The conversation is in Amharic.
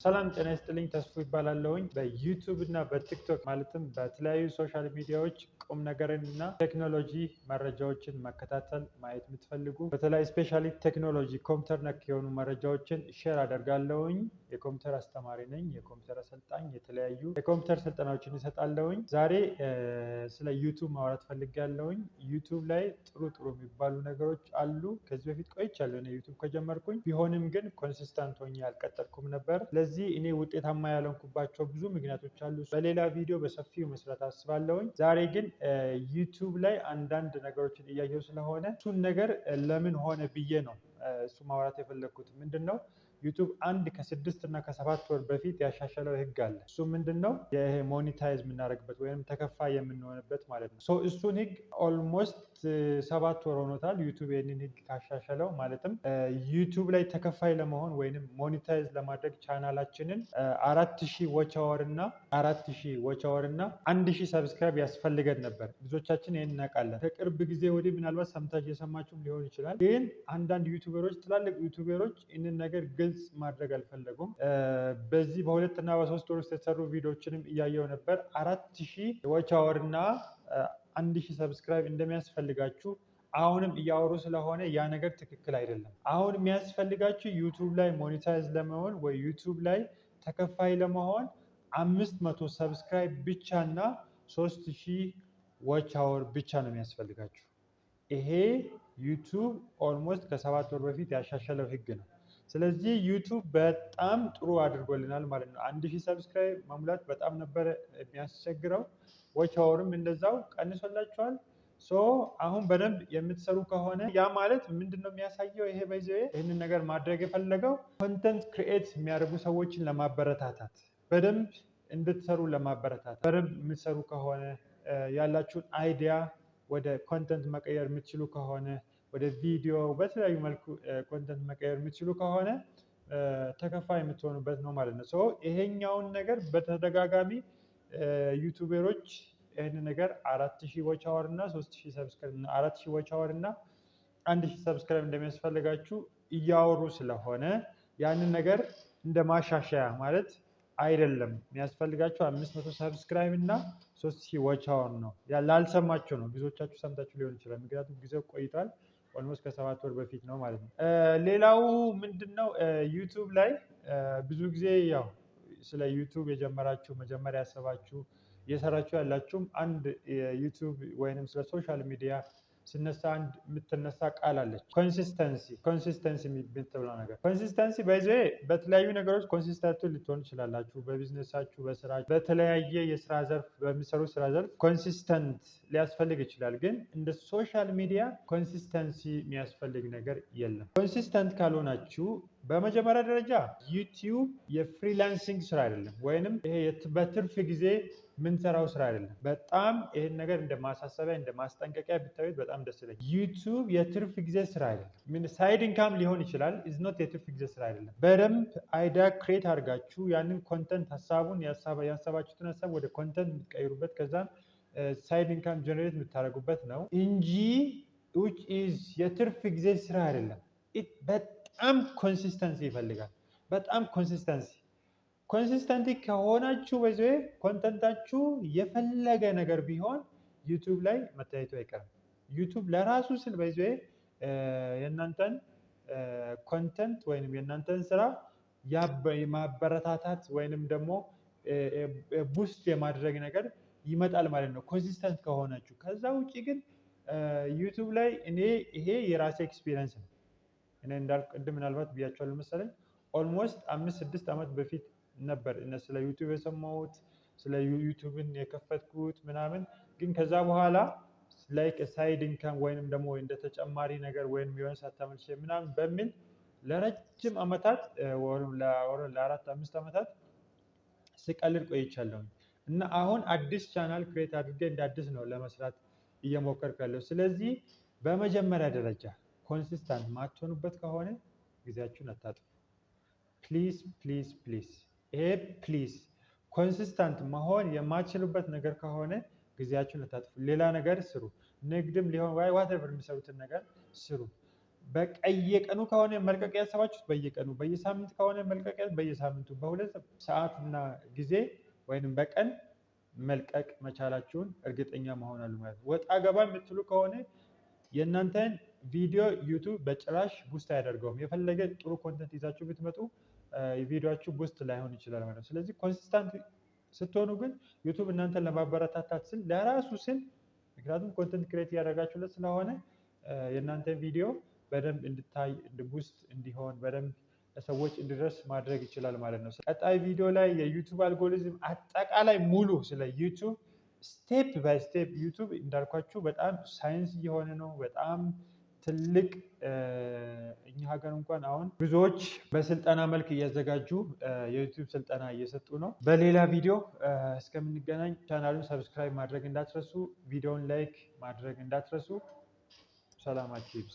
ሰላም ጤና ይስጥልኝ ተስፉ ይባላለሁኝ በዩቱብ እና በቲክቶክ ማለትም በተለያዩ ሶሻል ሚዲያዎች ቁም ነገርን እና ቴክኖሎጂ መረጃዎችን መከታተል ማየት የምትፈልጉ በተለይ ስፔሻሊ ቴክኖሎጂ ኮምፒውተር ነክ የሆኑ መረጃዎችን ሼር አደርጋለሁኝ። የኮምፒውተር አስተማሪ ነኝ፣ የኮምፒውተር አሰልጣኝ፣ የተለያዩ የኮምፒውተር ስልጠናዎችን እሰጣለሁኝ። ዛሬ ስለ ዩቱብ ማውራት ፈልጋለሁኝ። ዩቱብ ላይ ጥሩ የሚባሉ ነገሮች አሉ። ከዚህ በፊት ቆይቻለሁ እኔ ዩቱብ ከጀመርኩኝ፣ ቢሆንም ግን ኮንሲስተንት ሆኜ አልቀጠልኩም ነበር። ስለዚህ እኔ ውጤታማ ያልሆንኩባቸው ብዙ ምክንያቶች አሉ። በሌላ ቪዲዮ በሰፊው መስራት አስባለሁኝ። ዛሬ ግን ዩቱብ ላይ አንዳንድ ነገሮችን እያየሁ ስለሆነ እሱን ነገር ለምን ሆነ ብዬ ነው እሱ ማውራት የፈለግኩት። ምንድነው ዩቱብ አንድ ከ6 እና ከ7 ወር በፊት ያሻሻለው ህግ አለ። እሱ ምንድነው ይሄ ሞኒታይዝ የምናደርግበት ወይም ተከፋይ የምንሆንበት ማለት ነው። እሱን ህግ ኦልሞስት 7 ወር ሆኖታል ዩቱብ ይህንን ህግ ካሻሻለው። ማለትም ዩቱብ ላይ ተከፋይ ለመሆን ወይም ሞኒታይዝ ለማድረግ ቻናላችንን 4000 ዎች አወር እና 1000 ሰብስክራይብ ያስፈልገን ነበር። ብዙዎቻችን ይህን እናውቃለን። ከቅርብ ጊዜ ወዲህ ምናልባት ሰምታችሁ የሰማችሁም ሊሆን ይችላል። ግን አንዳንድ ዩቱበሮች ትላልቅ ዩቱበሮች ይህንን ነገር ግልጽ ማድረግ አልፈለጉም። በዚህ በ2 እና በ3 ወር ውስጥ የተሰሩ ቪዲዮዎችንም እያየው ነበር። 4000 ዎች አወር እና 1000 ሰብስክራይብ እንደሚያስፈልጋችሁ አሁንም እያወሩ ስለሆነ ያ ነገር ትክክል አይደለም። አሁን የሚያስፈልጋችሁ ዩቱብ ላይ ሞኔታይዝ ለመሆን ወይ ዩቱብ ላይ ተከፋይ ለመሆን 500 ሰብስክራይብ ብቻ እና 3000 ዎች አወር ብቻ ነው የሚያስፈልጋችሁ። ይሄ ዩቱብ ኦልሞስት ከ7 ወር በፊት ያሻሻለው ህግ ነው። ስለዚህ ዩቱብ በጣም ጥሩ አድርጎልናል ማለት ነው። 1000 ሰብስክራይብ መሙላት በጣም ነበር የሚያስቸግረው። ዎች አወርም እንደዛው ቀንሶላችኋል። አሁን በደንብ የምትሰሩ ከሆነ ያ ማለት ምንድነው የሚያሳየው? ይሄ ይህንን ነገር ማድረግ የፈለገው ኮንተንት ክሪኤት የሚያደርጉ ሰዎችን ለማበረታታት፣ በደንብ እንድትሰሩ ለማበረታታት። በደንብ የምትሰሩ ከሆነ ያላችሁን አይዲያ ወደ ኮንተንት መቀየር የምትችሉ ከሆነ ወደ ቪዲዮ በተለያዩ መልኩ ኮንተንት መቀየር የምትችሉ ከሆነ ተከፋይ የምትሆኑበት ነው ማለት ነው። ይሄኛውን ነገር በተደጋጋሚ ዩቱበሮች ይህንን ነገር 4000 ዎች አወር እና 3000 ሰብስክራይብ 4000 ዎች አወር እና 1000 ሰብስክራይብ እንደሚያስፈልጋችሁ እያወሩ ስለሆነ ያንን ነገር እንደ ማሻሻያ ማለት አይደለም። የሚያስፈልጋችሁ 500 ሰብስክራይብ እና 3000 ዎች አወር ነው። ላልሰማችሁ ነው። ብዙዎቻችሁ ሰምታችሁ ሊሆን ይችላል። ምክንያቱም ጊዜው ቆይቷል። ኦልሞስት ከ7 ወር በፊት ነው ማለት ነው። ሌላው ምንድነው ዩቱብ ላይ ብዙ ጊዜ ያው ስለ ዩቱብ የጀመራችሁ መጀመሪያ ያሰባችሁ እየሰራችሁ ያላችሁም አንድ ዩቱብ ወይንም ስለ ሶሻል ሚዲያ ስነሳ አንድ የምትነሳ ቃል አለች፣ ኮንሲስተንሲ የምትብለው ነገር። ኮንሲስተንሲ በተለያዩ ነገሮች ኮንሲስተንት ልትሆኑ ትችላላችሁ። በቢዝነሳችሁ፣ በስራችሁ፣ በተለያየ የስራ ዘርፍ በሚሰሩ ስራ ዘርፍ ኮንሲስተንት ሊያስፈልግ ይችላል። ግን እንደ ሶሻል ሚዲያ ኮንሲስተንሲ የሚያስፈልግ ነገር የለም። ኮንሲስተንት ካልሆናችሁ በመጀመሪያ ደረጃ ዩቲዩብ የፍሪላንሲንግ ስራ አይደለም፣ ወይንም ይሄ በትርፍ ጊዜ ምንሰራው ስራ አይደለም። በጣም ይሄን ነገር እንደ ማሳሰቢያ እንደ ማስጠንቀቂያ ብታዩት በጣም ደስ ይለኛል። ዩቱብ የትርፍ ጊዜ ስራ አይደለም። ሳይድ ኢንካም ሊሆን ይችላል፣ ኢዝ ኖት የትርፍ ጊዜ ስራ አይደለም። በደንብ አይዲያ ክሬት አድርጋችሁ ያንን ኮንተንት ሀሳቡን ያሰባችሁትን ሀሳብ ወደ ኮንተንት የምትቀይሩበት ከዛም ሳይድ ኢንካም ጀነሬት የምታደርጉበት ነው እንጂ which is የትርፍ ጊዜ ስራ አይደለም። በጣም ኮንሲስተንሲ ይፈልጋል። በጣም ኮንሲስተንት ከሆናችሁ በዚህ ኮንተንታችሁ የፈለገ ነገር ቢሆን ዩቱብ ላይ መታየቱ አይቀርም። ዩቱብ ለራሱ ስል በዚህ የእናንተን ኮንተንት ወይንም የእናንተን ስራ የማበረታታት ወይንም ደግሞ ቡስት የማድረግ ነገር ይመጣል ማለት ነው፣ ኮንሲስተንት ከሆናችሁ። ከዛ ውጪ ግን ዩቱብ ላይ ይሄ የራሴ ኤክስፒሪየንስ ነው። እኔ እንዳልኩ ቅድም ምናልባት ብያቸዋለሁ መሰለኝ ኦልሞስት 5-6 ዓመት በፊት ነበር ስለ ዩቱብ የሰማሁት፣ ስለ ዩቱብን የከፈትኩት ምናምን። ግን ከዛ በኋላ ላይክ ሳይድ ኢንካም ወይንም ደግሞ እንደ ተጨማሪ ነገር ወይንም የሆነ ሳታመልሽ ምናምን በሚል ለረጅም ዓመታት ለ4-5 ዓመታት ስቀልድ ቆይቻለሁ። እና አሁን አዲስ ቻናል ክሬት አድርጌ እንደ አዲስ ነው ለመስራት እየሞከርኩ ያለው። ስለዚህ በመጀመሪያ ደረጃ ኮንሲስተንት ማትሆኑበት ከሆነ ጊዜያችሁን አታጥፉ። ፕሊዝ ይሄ ፕሊዝ ኮንሲስተንት መሆን የማትችሉበት ነገር ከሆነ ጊዜያችሁን አታጥፉ። ሌላ ነገር ስሩ። ንግድም ሊሆን ዋቴቨር የሚሰሩትን ነገር ስሩ። በየቀኑ ከሆነ መልቀቅ ያሰባችሁት በየቀኑ፣ በየሳምንት ከሆነ መልቀቅ በየሳምንቱ፣ በሁለት ሰዓት እና ጊዜ ወይንም በቀን መልቀቅ መቻላችሁን እርግጠኛ መሆን አሉ ማለት ነው። ወጣ ገባ የምትሉ ከሆነ የእናንተን ቪዲዮ ዩቱብ በጭራሽ ቡስት አያደርገውም። የፈለገ ጥሩ ኮንተንት ይዛችሁ ብትመጡ ቪዲዮአችሁ ቡስት ላይሆን ይችላል ማለት ነው። ስለዚህ ኮንሲስታንት ስትሆኑ ግን ዩቱብ እናንተን ለማበረታታት ስል ለራሱ ስል ምክንያቱም ኮንተንት ክሬት እያደረጋችሁለት ስለሆነ የእናንተን ቪዲዮ በደንብ እንድታይ ቡስት እንዲሆን በደንብ ለሰዎች እንዲደርስ ማድረግ ይችላል ማለት ነው። ቀጣይ ቪዲዮ ላይ የዩቱብ አልጎሪዝም አጠቃላይ ሙሉ ስለ ዩቱብ ስቴፕ ባይ ስቴፕ ዩቱብ እንዳልኳችሁ በጣም ሳይንስ እየሆነ ነው። በጣም ትልቅ እኛ ሀገር እንኳን አሁን ብዙዎች በስልጠና መልክ እያዘጋጁ የዩቱብ ስልጠና እየሰጡ ነው። በሌላ ቪዲዮ እስከምንገናኝ ቻናሉን ሰብስክራይብ ማድረግ እንዳትረሱ፣ ቪዲዮውን ላይክ ማድረግ እንዳትረሱ። ሰላማችሁ ይብዛ።